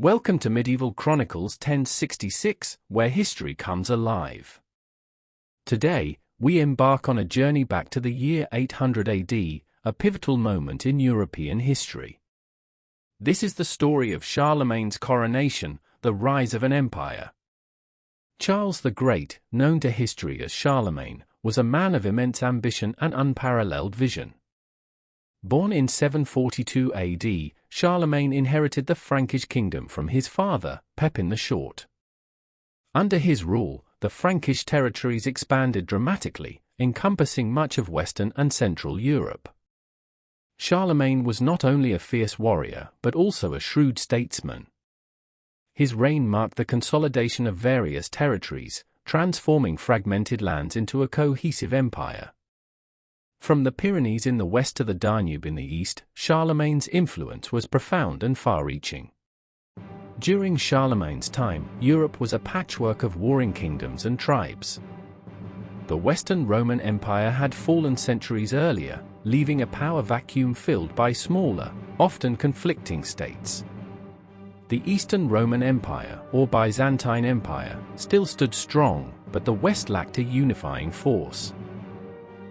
Welcome to Medieval Chronicles 1066, where history comes alive. Today, we embark on a journey back to the year 800 AD, a pivotal moment in European history. This is the story of Charlemagne's coronation, the rise of an empire. Charles the Great, known to history as Charlemagne, was a man of immense ambition and unparalleled vision. Born in 742 AD, Charlemagne inherited the Frankish kingdom from his father, Pepin the Short. Under his rule, the Frankish territories expanded dramatically, encompassing much of Western and Central Europe. Charlemagne was not only a fierce warrior but also a shrewd statesman. His reign marked the consolidation of various territories, transforming fragmented lands into a cohesive empire. From the Pyrenees in the west to the Danube in the east, Charlemagne's influence was profound and far-reaching. During Charlemagne's time, Europe was a patchwork of warring kingdoms and tribes. The Western Roman Empire had fallen centuries earlier, leaving a power vacuum filled by smaller, often conflicting states. The Eastern Roman Empire, or Byzantine Empire, still stood strong, but the West lacked a unifying force.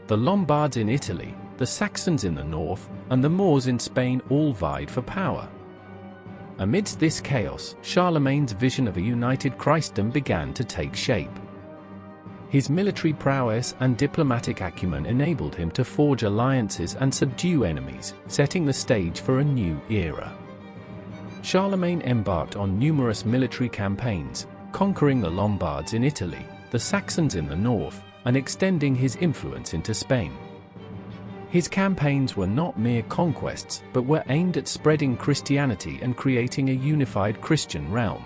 The Lombards in Italy, the Saxons in the north, and the Moors in Spain all vied for power. Amidst this chaos, Charlemagne's vision of a united Christendom began to take shape. His military prowess and diplomatic acumen enabled him to forge alliances and subdue enemies, setting the stage for a new era. Charlemagne embarked on numerous military campaigns, conquering the Lombards in Italy, the Saxons in the north, and extending his influence into Spain. His campaigns were not mere conquests, but were aimed at spreading Christianity and creating a unified Christian realm.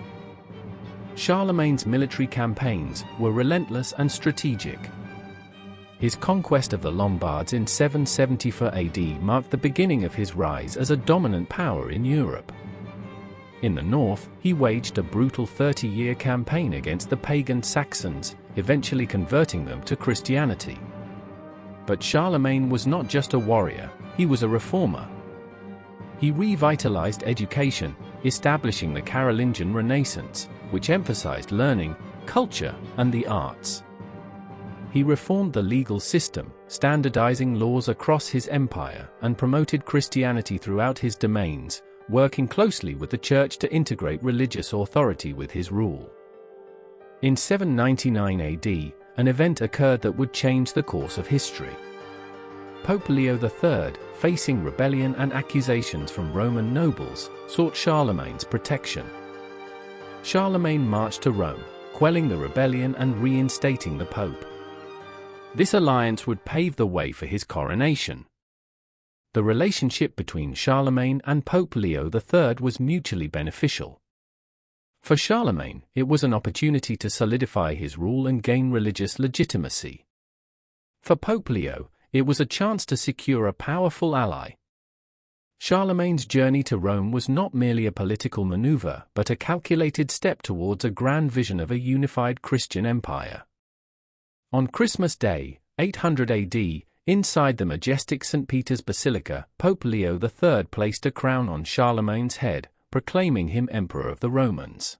Charlemagne's military campaigns were relentless and strategic. His conquest of the Lombards in 774 AD marked the beginning of his rise as a dominant power in Europe. In the north, he waged a brutal 30-year campaign against the pagan Saxons, eventually converting them to Christianity. But Charlemagne was not just a warrior, he was a reformer. He revitalized education, establishing the Carolingian Renaissance, which emphasized learning, culture, and the arts. He reformed the legal system, standardizing laws across his empire, and promoted Christianity throughout his domains, working closely with the church to integrate religious authority with his rule. In 799 AD, an event occurred that would change the course of history. Pope Leo III, facing rebellion and accusations from Roman nobles, sought Charlemagne's protection. Charlemagne marched to Rome, quelling the rebellion and reinstating the Pope. This alliance would pave the way for his coronation. The relationship between Charlemagne and Pope Leo III was mutually beneficial. For Charlemagne, it was an opportunity to solidify his rule and gain religious legitimacy. For Pope Leo, it was a chance to secure a powerful ally. Charlemagne's journey to Rome was not merely a political maneuver, but a calculated step towards a grand vision of a unified Christian empire. On Christmas Day, 800 AD, inside the majestic St. Peter's Basilica, Pope Leo III placed a crown on Charlemagne's head, proclaiming him Emperor of the Romans.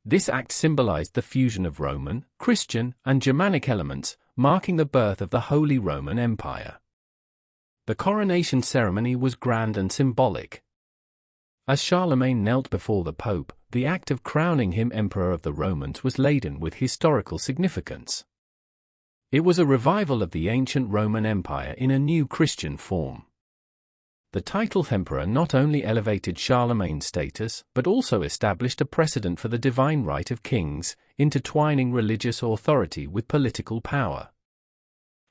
This act symbolized the fusion of Roman, Christian, and Germanic elements, marking the birth of the Holy Roman Empire. The coronation ceremony was grand and symbolic. As Charlemagne knelt before the Pope, the act of crowning him Emperor of the Romans was laden with historical significance. It was a revival of the ancient Roman Empire in a new Christian form. The title Emperor not only elevated Charlemagne's status, but also established a precedent for the divine right of kings, intertwining religious authority with political power.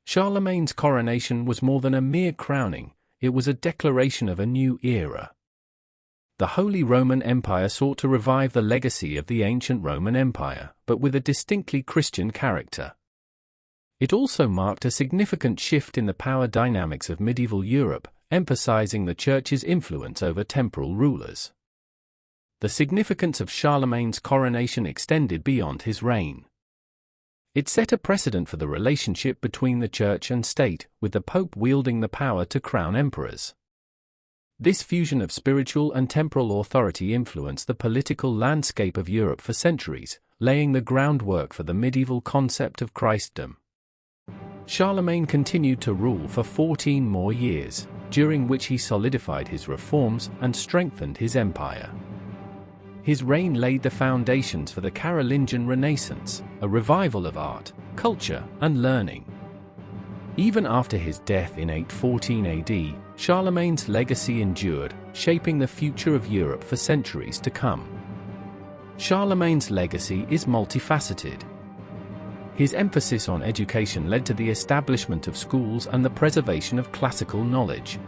Charlemagne's coronation was more than a mere crowning, it was a declaration of a new era. The Holy Roman Empire sought to revive the legacy of the ancient Roman Empire, but with a distinctly Christian character. It also marked a significant shift in the power dynamics of medieval Europe, emphasizing the Church's influence over temporal rulers. The significance of Charlemagne's coronation extended beyond his reign. It set a precedent for the relationship between the Church and state, with the Pope wielding the power to crown emperors. This fusion of spiritual and temporal authority influenced the political landscape of Europe for centuries, laying the groundwork for the medieval concept of Christendom. Charlemagne continued to rule for 14 more years, during which he solidified his reforms and strengthened his empire. His reign laid the foundations for the Carolingian Renaissance, a revival of art, culture, and learning. Even after his death in 814 AD, Charlemagne's legacy endured, shaping the future of Europe for centuries to come. Charlemagne's legacy is multifaceted. His emphasis on education led to the establishment of schools and the preservation of classical knowledge.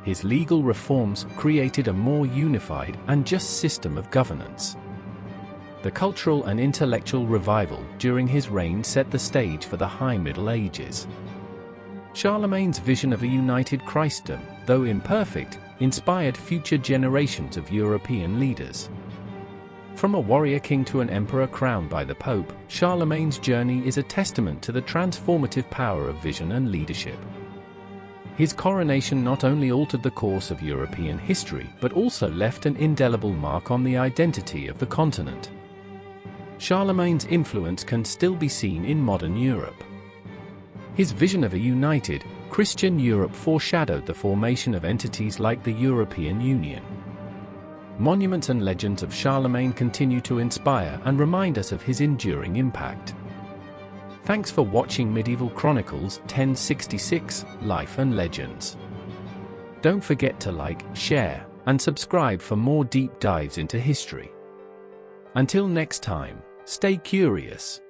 His legal reforms created a more unified and just system of governance. The cultural and intellectual revival during his reign set the stage for the High Middle Ages. Charlemagne's vision of a united Christendom, though imperfect, inspired future generations of European leaders. From a warrior king to an emperor crowned by the Pope, Charlemagne's journey is a testament to the transformative power of vision and leadership. His coronation not only altered the course of European history but also left an indelible mark on the identity of the continent. Charlemagne's influence can still be seen in modern Europe. His vision of a united, Christian Europe foreshadowed the formation of entities like the European Union. Monuments and legends of Charlemagne continue to inspire and remind us of his enduring impact. Thanks for watching Medieval Chronicles 1066, Life and Legends. Don't forget to like, share, and subscribe for more deep dives into history. Until next time, stay curious.